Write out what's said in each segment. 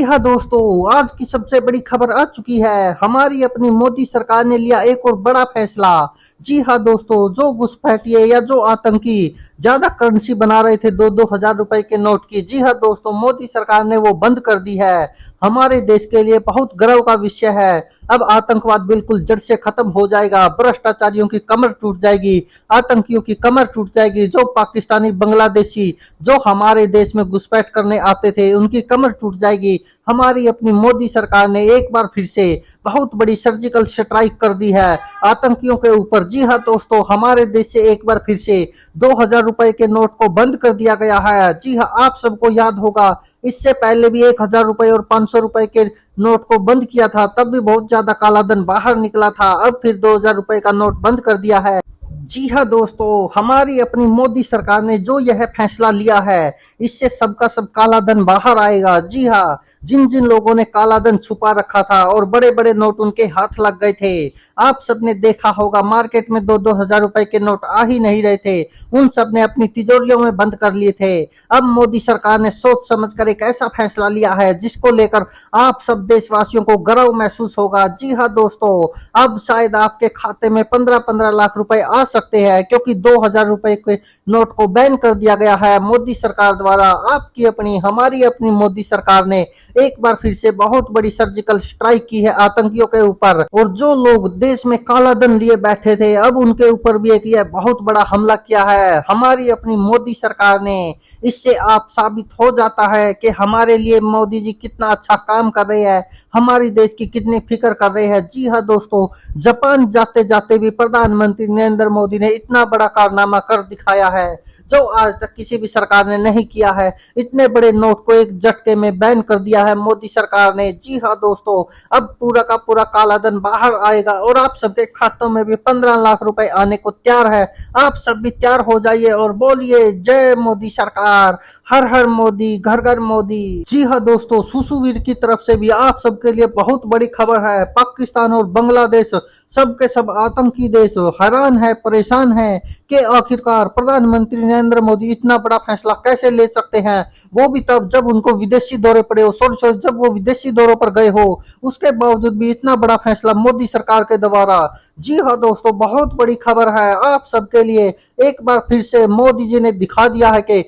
जी हाँ दोस्तों, आज की सबसे बड़ी खबर आ चुकी है। हमारी अपनी मोदी सरकार ने लिया एक और बड़ा फैसला। जी हाँ दोस्तों, जो घुसपैठिए या जो आतंकी ज्यादा करेंसी बना रहे थे 2-2 हजार रुपए के नोट की, जी हाँ दोस्तों, मोदी सरकार ने वो बंद कर दी है। हमारे देश के लिए बहुत गर्व का विषय है। अब आतंकवाद बिल्कुल जड़ से खत्म हो जाएगा। भ्रष्टाचारियों की कमर टूट जाएगी, आतंकियों की कमर टूट जाएगी। जो पाकिस्तानी, बांग्लादेशी जो हमारे देश में घुसपैठ करने आते थे, उनकी कमर टूट जाएगी। हमारी अपनी मोदी सरकार ने एक बार फिर से बहुत बड़ी सर्जिकल स्ट्राइक कर दी है आतंकियों के ऊपर। जी हाँ दोस्तों, हमारे देश से एक बार फिर से 2 हजार रुपए के नोट को बंद कर दिया गया है। जी हाँ, आप सबको याद होगा, इससे पहले भी 1 हजार रुपए और 500 रुपए के नोट को बंद किया था, तब भी बहुत ज्यादा कालाधन बाहर निकला था। अब फिर 2 हजार रुपए का नोट बंद कर दिया है। जी हाँ दोस्तों, हमारी अपनी मोदी सरकार ने जो यह फैसला लिया है, इससे सबका सब काला धन बाहर आएगा। जी हाँ, जिन जिन लोगों ने काला धन छुपा रखा था और बड़े बड़े नोट उनके हाथ लग गए थे, आप सबने देखा होगा, मार्केट में 2-2 हजार रुपए के नोट आ ही नहीं रहे थे, उन सब ने अपनी तिजोरियों में बंद कर लिए थे। अब मोदी सरकार ने सोच समझकर एक ऐसा फैसला लिया है जिसको लेकर आप सब देशवासियों को गर्व महसूस होगा। जी हाँ दोस्तों, अब शायद आपके खाते में 15-15 लाख रुपए आ सकते हैं, क्योंकि 2 हजार रुपए के नोट को बैन कर दिया गया है मोदी सरकार द्वारा। आपकी अपनी, हमारी अपनी मोदी सरकार ने एक बार फिर से बहुत बड़ी सर्जिकल स्ट्राइक की है आतंकियों के ऊपर। और जो लोग देश में काला धन लिए बैठे थे, अब उनके ऊपर भी एक यह बहुत बड़ा हमला किया है हमारी अपनी मोदी सरकार ने। इससे आप साबित हो जाता है कि हमारे लिए मोदी जी कितना अच्छा काम कर रहे हैं, हमारी देश की कितनी फिक्र कर रहे हैं। जी हाँ दोस्तों, जापान जाते जाते भी प्रधानमंत्री नरेंद्र मोदी ने इतना बड़ा कारनामा कर दिखाया है जो आज तक किसी भी सरकार ने नहीं किया है। इतने बड़े नोट को एक झटके में बैन कर दिया है मोदी सरकार ने। जी हाँ दोस्तों, अब पूरा का पूरा कालाधन बाहर आएगा और आप सबके खातों में भी 15 लाख रुपए आने को तैयार है। आप सब भी तैयार हो जाइए और बोलिए जय मोदी सरकार, हर हर मोदी, घर घर मोदी। जी हाँ दोस्तों, सुसुवीर की तरफ से भी आप सबके लिए बहुत बड़ी खबर है। पाकिस्तान और बांग्लादेश सबके सब आतंकी देश हैरान है, परेशान है कि आखिरकार प्रधानमंत्री नरेंद्र मोदी इतना बड़ा फैसला कैसे ले सकते हैं, वो भी तब जब उनको विदेशी दौरे पड़े हो। सॉरी, जब वो विदेशी दौरों पर गए हो, उसके बावजूद भी इतना बड़ा फैसला मोदी सरकार के द्वारा। जी हाँ दोस्तों, बहुत बड़ी खबर है आप सबके लिए। एक बार फिर से मोदी जी ने दिखा दिया है कि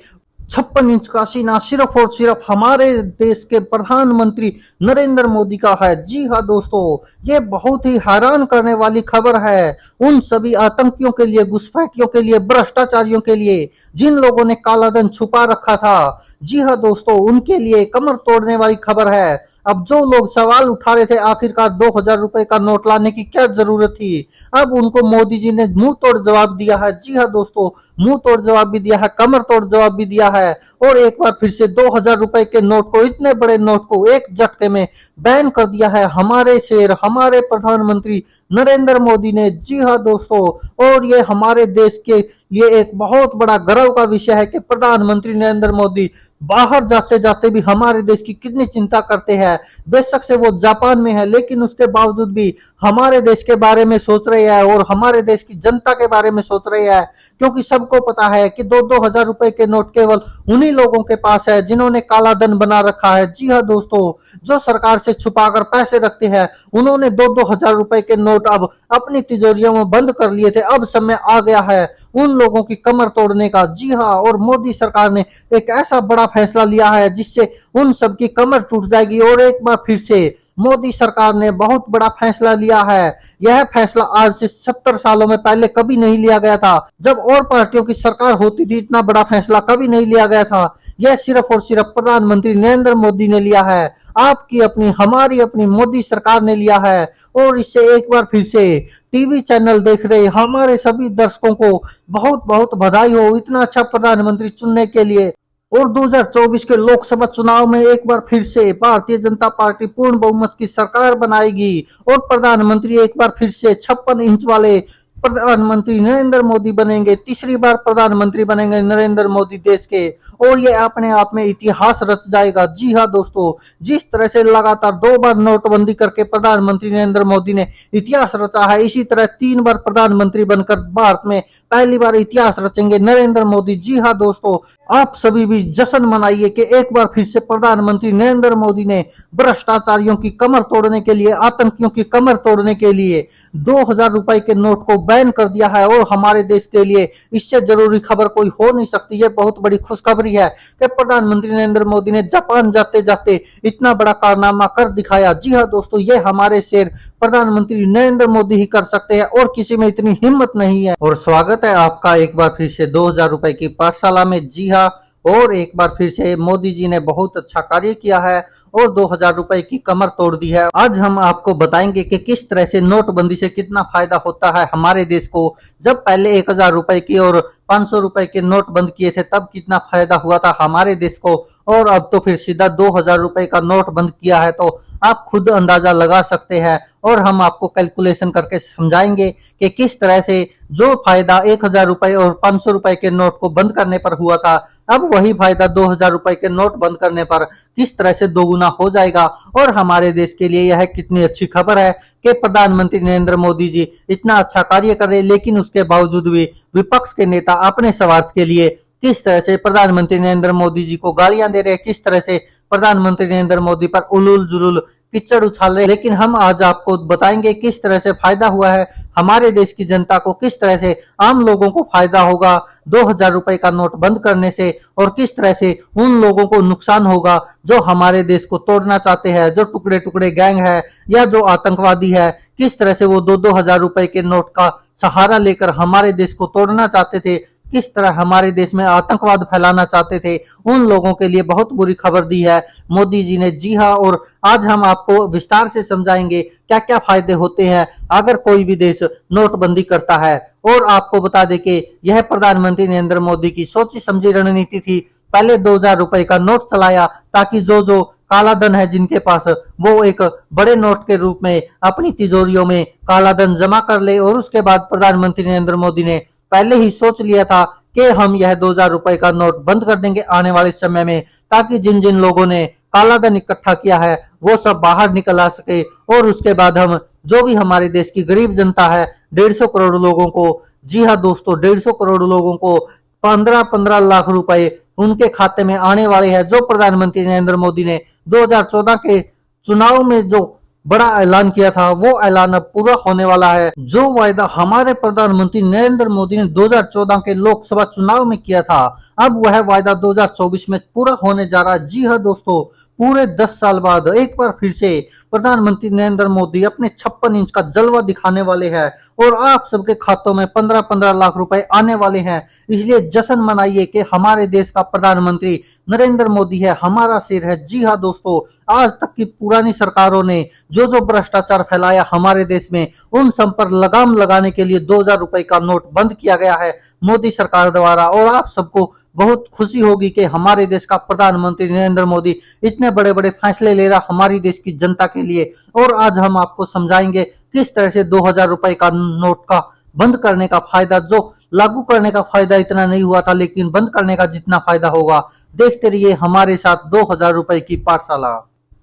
56 इंच का सीना सिर्फ और सिर्फ हमारे देश के प्रधानमंत्री नरेंद्र मोदी का है। जी हाँ दोस्तों, ये बहुत ही हैरान करने वाली खबर है उन सभी आतंकियों के लिए, घुसपैठियों के लिए, भ्रष्टाचारियों के लिए, जिन लोगों ने कालाधन छुपा रखा था। जी हाँ दोस्तों, उनके लिए कमर तोड़ने वाली खबर है। अब जो लोग सवाल उठा रहे थे आखिरकार 2 हजार रुपए का नोट लाने की क्या जरूरत थी, अब उनको मोदी जी ने मुंह तोड़ जवाब दिया है। जी हाँ दोस्तों, मुंह तोड़ जवाब भी दिया है, कमर तोड़ जवाब भी दिया है। और एक बार फिर से 2 हजार रुपए के नोट को, इतने बड़े नोट को एक झटके में बैन कर दिया है हमारे शेर, हमारे प्रधानमंत्री नरेंद्र मोदी ने। जी हाँ दोस्तों, और ये हमारे देश के लिए एक बहुत बड़ा गर्व का विषय है कि प्रधानमंत्री नरेंद्र मोदी बाहर जाते जाते भी हमारे देश की कितनी चिंता करते हैं। बेशक से वो जापान में है, लेकिन उसके बावजूद भी हमारे देश के बारे में सोच रहे हैं और हमारे देश की जनता के बारे में सोच रहे हैं, क्योंकि सबको पता है कि 2-2 हजार रुपए के नोट केवल उन्हीं लोगों के पास है जिन्होंने काला धन बना रखा है। जी हाँ दोस्तों, जो सरकार से छुपाकर पैसे रखते हैं, उन्होंने 2-2 हजार रुपए के नोट अब अपनी तिजोरियों में बंद कर लिए थे। अब समय आ गया है उन लोगों की कमर तोड़ने का। जी हाँ, और मोदी सरकार ने एक ऐसा बड़ा फैसला लिया है जिससे उन सब की कमर टूट जाएगी। और एक बार फिर से मोदी सरकार ने बहुत बड़ा फैसला लिया है। यह फैसला आज से 70 सालों में पहले कभी नहीं लिया गया था। जब और पार्टियों की सरकार होती थी, इतना बड़ा फैसला कभी नहीं लिया गया था। यह सिर्फ और सिर्फ प्रधानमंत्री नरेंद्र मोदी ने लिया है। आपकी अपनी, हमारी अपनी मोदी सरकार ने लिया है। और इससे एक बार फिर से टीवी चैनल देख रहे हमारे सभी दर्शकों को बहुत बहुत बधाई हो इतना अच्छा प्रधानमंत्री चुनने के लिए। और 2024 के लोकसभा चुनाव में एक बार फिर से भारतीय जनता पार्टी पूर्ण बहुमत की सरकार बनाएगी और प्रधानमंत्री एक बार फिर से 56 इंच वाले प्रधानमंत्री नरेंद्र मोदी बनेंगे, तीसरी बार प्रधानमंत्री बनेंगे नरेंद्र मोदी देश के, और ये अपने आप में इतिहास रच जाएगा। जी हाँ दोस्तों, जिस तरह से लगातार 2 बार नोटबंदी करके प्रधानमंत्री नरेंद्र मोदी ने इतिहास रचा है, इसी तरह 3 बार प्रधानमंत्री बनकर भारत में पहली बार इतिहास रचेंगे नरेंद्र मोदी। जी हाँ दोस्तों, आप सभी भी जश्न मनाइए कि एक बार फिर से प्रधानमंत्री नरेंद्र मोदी ने भ्रष्टाचारियों की कमर तोड़ने के लिए, आतंकियों की कमर तोड़ने के लिए 2000 रुपए के नोट को बैन कर दिया है। और हमारे देश के लिए इससे जरूरी खबर कोई हो नहीं सकती। ये बहुत बड़ी खुशखबरी है कि प्रधानमंत्री नरेंद्र मोदी ने जापान जाते जाते इतना बड़ा कारनामा कर दिखाया। जी हाँ दोस्तों, ये हमारे शेर प्रधानमंत्री नरेंद्र मोदी ही कर सकते हैं और किसी में इतनी हिम्मत नहीं है। और स्वागत है आपका एक बार फिर से 2000 रुपए की पाठशाला में। जी हाँ, और एक बार फिर से मोदी जी ने बहुत अच्छा कार्य किया है और 2000 रुपए की कमर तोड़ दी है। आज हम आपको बताएंगे कि किस तरह से नोटबंदी से कितना फायदा होता है हमारे देश को। जब पहले 1000 रुपए की और 500 रुपए के नोट बंद किए थे तब कितना फायदा हुआ था हमारे देश को, और अब तो फिर सीधा 2000 रुपए का नोट बंद किया है, तो आप खुद अंदाजा लगा सकते हैं। और हम आपको कैलकुलेशन करके समझाएंगे कि किस तरह से जो फायदा 1000 रुपए और 500 रुपए के नोट को बंद करने पर हुआ था, अब वही फायदा 2000 रुपए के नोट बंद करने पर किस तरह से दोगुना हो जाएगा। और हमारे देश के लिए यह कितनी अच्छी खबर है कि प्रधानमंत्री नरेंद्र मोदी जी इतना अच्छा कार्य कर रहे हैं, लेकिन उसके बावजूद भी विपक्ष के नेता अपने स्वार्थ के लिए किस तरह से प्रधानमंत्री नरेंद्र मोदी जी को गालियां दे रहे हैं, किस तरह से प्रधानमंत्री नरेंद्र मोदी पर उलूल जुलूल कीचड़ उछाल रहे। लेकिन हम आज आपको बताएंगे किस तरह से फायदा हुआ है हमारे देश की जनता को, किस तरह से आम लोगों को फायदा होगा 2000 रुपए का नोट बंद करने से, और किस तरह से उन लोगों को नुकसान होगा जो हमारे देश को तोड़ना चाहते हैं, जो टुकड़े टुकड़े गैंग है या जो आतंकवादी है, किस तरह से वो 2-2 हजार रुपए के नोट का सहारा लेकर हमारे देश को तोड़ना चाहते थे, किस तरह हमारे देश में आतंकवाद फैलाना चाहते थे। उन लोगों के लिए बहुत बुरी खबर दी है मोदी जी ने। जी हाँ, और आज हम आपको विस्तार से समझाएंगे क्या क्या फायदे होते हैं अगर कोई भी देश नोटबंदी करता है। और आपको बता दें कि यह प्रधानमंत्री नरेंद्र मोदी की सोची समझी रणनीति थी। पहले 2000 रुपए का नोट चलाया ताकि जो काला धन है जिनके पास, वो एक बड़े नोट के रूप में अपनी तिजोरियों में काला धन जमा कर ले। और उसके बाद प्रधानमंत्री नरेंद्र मोदी ने पहले ही सोच लिया था कि हम यह 2000 रुपए का नोट बंद कर देंगे आने वाले समय में, ताकि जिन जिन लोगों ने काला धन इकट्ठा किया है वो सब बाहर निकल आ सके। और उसके बाद हम जो भी हमारे देश की गरीब जनता है 150 करोड़ लोगों को, जी हाँ दोस्तों 150 करोड़ लोगों को 15-15 लाख रुपए उनके खाते में आने वाले हैं। जो प्रधानमंत्री नरेंद्र मोदी ने 2014 के चुनाव में जो बड़ा ऐलान किया था वो ऐलान अब पूरा होने वाला है। जो वायदा हमारे प्रधानमंत्री नरेंद्र मोदी ने 2014 के लोकसभा चुनाव में किया था, अब वह वायदा 2024 में पूरा होने जा रहा है। जी हाँ दोस्तों, पूरे 10 साल बाद एक बार फिर से प्रधानमंत्री नरेंद्र मोदी अपने 56 इंच का जलवा दिखाने वाले हैं और आप सबके खातों में 15-15 लाख रुपए आने वाले हैं। इसलिए जश्न मनाइए कि हमारे देश का प्रधानमंत्री नरेंद्र मोदी है, हमारा सिर है। जी हाँ दोस्तों, आज तक की पुरानी सरकारों ने जो भ्रष्टाचार फैलाया हमारे देश में, उन सब पर लगाम लगाने के लिए 2000 रुपए का नोट बंद किया गया है मोदी सरकार द्वारा। और आप सबको बहुत खुशी होगी कि हमारे देश का प्रधानमंत्री नरेंद्र मोदी इतने बड़े बड़े फैसले ले रहा हमारी देश की जनता के लिए। और आज हम आपको समझाएंगे किस तरह से 2000 रुपए का नोट का बंद करने का फायदा, जो लागू करने का फायदा इतना नहीं हुआ था, लेकिन बंद करने का जितना फायदा होगा, देखते रहिए हमारे साथ 2000 रुपए की पाठशाला।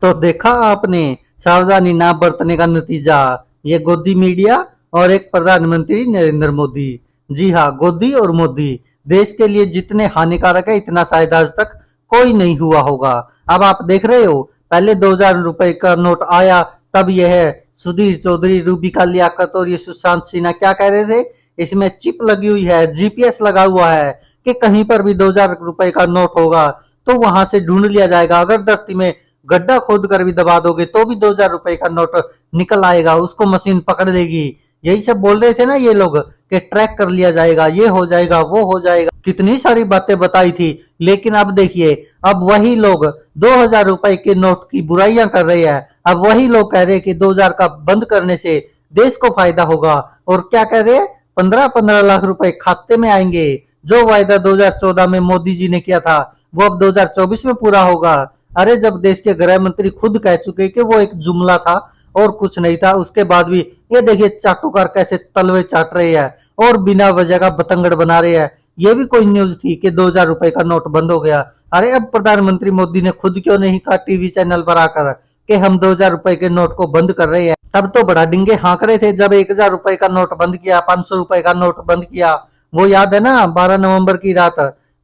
तो देखा आपने सावधानी ना बरतने का नतीजा, ये गोदी मीडिया और एक प्रधानमंत्री नरेंद्र मोदी। जी हाँ, गोदी और मोदी देश के लिए जितने हानिकारक है इतना शायद आज तक कोई नहीं हुआ होगा। अब आप देख रहे हो, पहले 2000 रुपए का नोट आया तब यह सुधीर चौधरी, रूबिका लियाकत और ये सुशांत सिन्हा क्या कह रहे थे, इसमें चिप लगी हुई है, जीपीएस लगा हुआ है कि कहीं पर भी 2000 रुपए का नोट होगा तो वहां से ढूंढ लिया जाएगा। अगर धरती में गड्ढा खोद कर भी दबा दोगे तो भी 2000 रुपए का नोट निकल आएगा, उसको मशीन पकड़ लेगी। यही सब बोल रहे थे ना ये लोग कि ट्रैक कर लिया जाएगा, ये हो जाएगा, वो हो जाएगा, कितनी सारी बातें बताई थी। लेकिन अब देखिए, अब वही लोग 2000 रुपए के नोट की बुराइयां कर रहे हैं। अब वही लोग कह रहे हैं कि 2000 का बंद करने से देश को फायदा होगा। और क्या कह रहे हैं, 15-15 लाख रुपए खाते में आएंगे। जो वायदा 2014 में मोदी जी ने किया था वो अब 2024 में पूरा होगा। अरे जब देश के गृह मंत्री खुद कह चुके कि वो एक जुमला था, और कुछ नहीं था। उसके बाद भी ये देखिए चाटुकार कैसे तलवे चाट रहे हैं और बिना वजह का बतंगड़ बना रहे हैं। ये भी कोई न्यूज थी कि 2000 रुपए का नोट बंद हो गया। अरे अब प्रधानमंत्री मोदी ने खुद क्यों नहीं कहा टीवी चैनल पर आकर कि हम 2000 रुपए के नोट को बंद कर रहे हैं। तब तो बड़ा डिंगे हाँक रहे थे जब 1000 रुपए का नोट बंद किया, 500 रुपए का नोट बंद किया। वो याद है ना 12 नवंबर की रात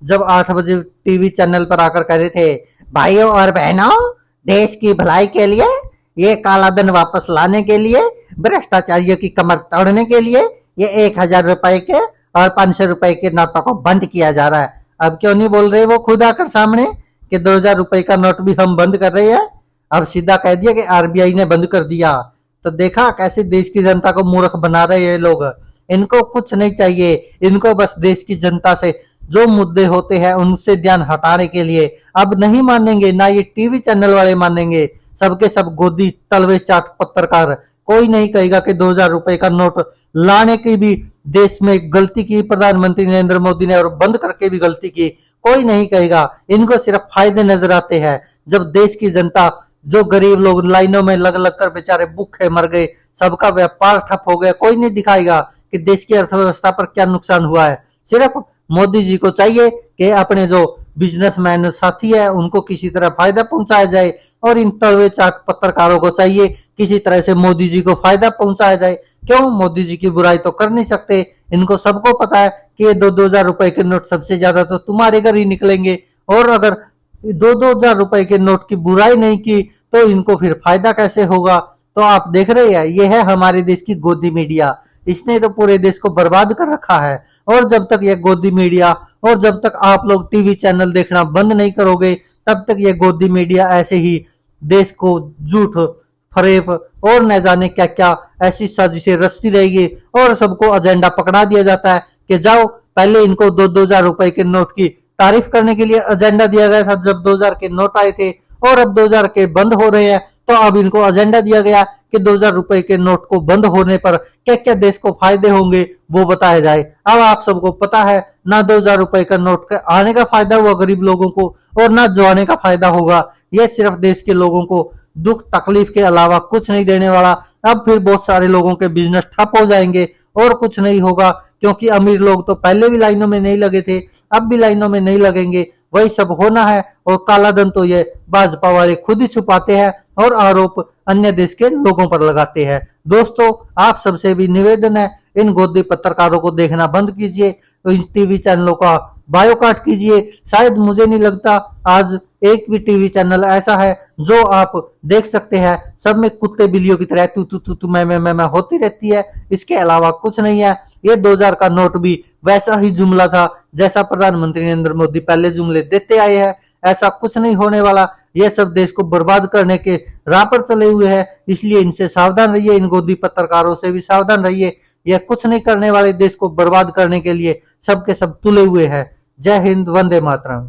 जब 8 बजे टीवी चैनल पर आकर कह रहे थे, भाइयों और बहनों, देश की भलाई के लिए, ये काला धन वापस लाने के लिए, भ्रष्टाचारियों की कमर तोड़ने के लिए ये 1000 रुपए के और 500 रुपए के नोटों को बंद किया जा रहा है। अब क्यों नहीं बोल रहे वो खुद आकर सामने कि 2000 रुपए का नोट भी हम बंद कर रहे हैं। अब सीधा कह दिया कि आरबीआई ने बंद कर दिया। तो देखा कैसे देश की जनता को मूर्ख बना रहे हैं लोग। इनको कुछ नहीं चाहिए, इनको बस देश की जनता से जो मुद्दे होते हैं उनसे ध्यान हटाने के लिए। अब नहीं मानेंगे, ना ये टीवी चैनल वाले मानेंगे, सबके सब गोदी तलवे चाट पत्रकार। कोई नहीं कहेगा कि 2000 रुपए का नोट लाने की भी देश में गलती की प्रधानमंत्री नरेंद्र मोदी ने और बंद करके भी गलती की। कोई नहीं कहेगा। इनको सिर्फ फायदे नजर आते हैं। जब देश की जनता, जो गरीब लोग लाइनों में लग लग कर बेचारे भूखे मर गए, सबका व्यापार ठप हो गया, कोई नहीं दिखाएगा कि देश की अर्थव्यवस्था पर क्या नुकसान हुआ है। सिर्फ मोदी जी को चाहिए कि अपने जो बिजनेसमैन साथी है उनको किसी तरह फायदा पहुंचाया जाए और इन तलवे चाट पत्रकारों को चाहिए किसी तरह से मोदी जी को फायदा पहुंचाया जाए। क्यों? मोदी जी की बुराई तो कर नहीं सकते। इनको सबको पता है कि ये 2-2 हजार रुपए के नोट सबसे ज्यादा तो तुम्हारे घर ही निकलेंगे, और अगर 2-2 हजार रुपए के नोट की बुराई नहीं की तो इनको फिर फायदा कैसे होगा। तो आप देख रहे हैं, ये है हमारे देश की गोदी मीडिया। इसने तो पूरे देश को बर्बाद कर रखा है। और जब तक ये गोदी मीडिया, और जब तक आप लोग टीवी चैनल देखना बंद नहीं करोगे, तब तक ये गोदी मीडिया ऐसे ही देश को झूठ, फरेब और न जाने क्या क्या ऐसी साजिशें रचती रहेगी। और सबको एजेंडा पकड़ा दिया जाता है कि जाओ, पहले इनको 2-2 हजार रुपए के नोट की तारीफ करने के लिए एजेंडा दिया गया था जब 2000 के नोट आए थे, और अब 2000 के बंद हो रहे हैं तो अब इनको एजेंडा दिया गया कि 2000 रुपए के नोट को बंद होने पर क्या क्या देश को फायदे होंगे वो बताया जाए। अब आप सबको पता है, ना 2000 रुपए का नोट के आने का फायदा हुआ गरीब लोगों को, और ना जाने का फायदा होगा। ये सिर्फ देश के लोगों को दुख तकलीफ के अलावा कुछ नहीं देने वाला। अब फिर बहुत सारे लोगों के बिजनेस ठप हो जाएंगे और कुछ नहीं होगा, क्योंकि अमीर लोग तो पहले भी लाइनों में नहीं लगे थे, अब भी लाइनों में नहीं लगेंगे। वही सब होना है। और काला धन तो ये भाजपा वाले खुद ही छुपाते हैं और आरोप अन्य देश के लोगों पर लगाते हैं। दोस्तों, आप सबसे भी निवेदन है, इन गोदी पत्रकारों को देखना बंद कीजिए, इन टीवी चैनलों का बायोकाट कीजिए। शायद मुझे नहीं लगता आज एक भी टीवी चैनल ऐसा है जो आप देख सकते हैं। सब में कुत्ते बिल्लियों की तरह तू तू तू तू मैं होती रहती है, इसके अलावा कुछ नहीं है। ये 2000 का नोट भी वैसा ही जुमला था जैसा प्रधानमंत्री नरेंद्र मोदी पहले जुमले देते आए हैं। ऐसा कुछ नहीं होने वाला। ये सब देश को बर्बाद करने के राह पर चले हुए हैं, इसलिए इनसे सावधान रहिए। इन गोदी पत्रकारों से भी सावधान रहिए। ये कुछ नहीं करने वाले, देश को बर्बाद करने के लिए सबके सब तुले हुए हैं। जय हिंद, वंदे मातरम।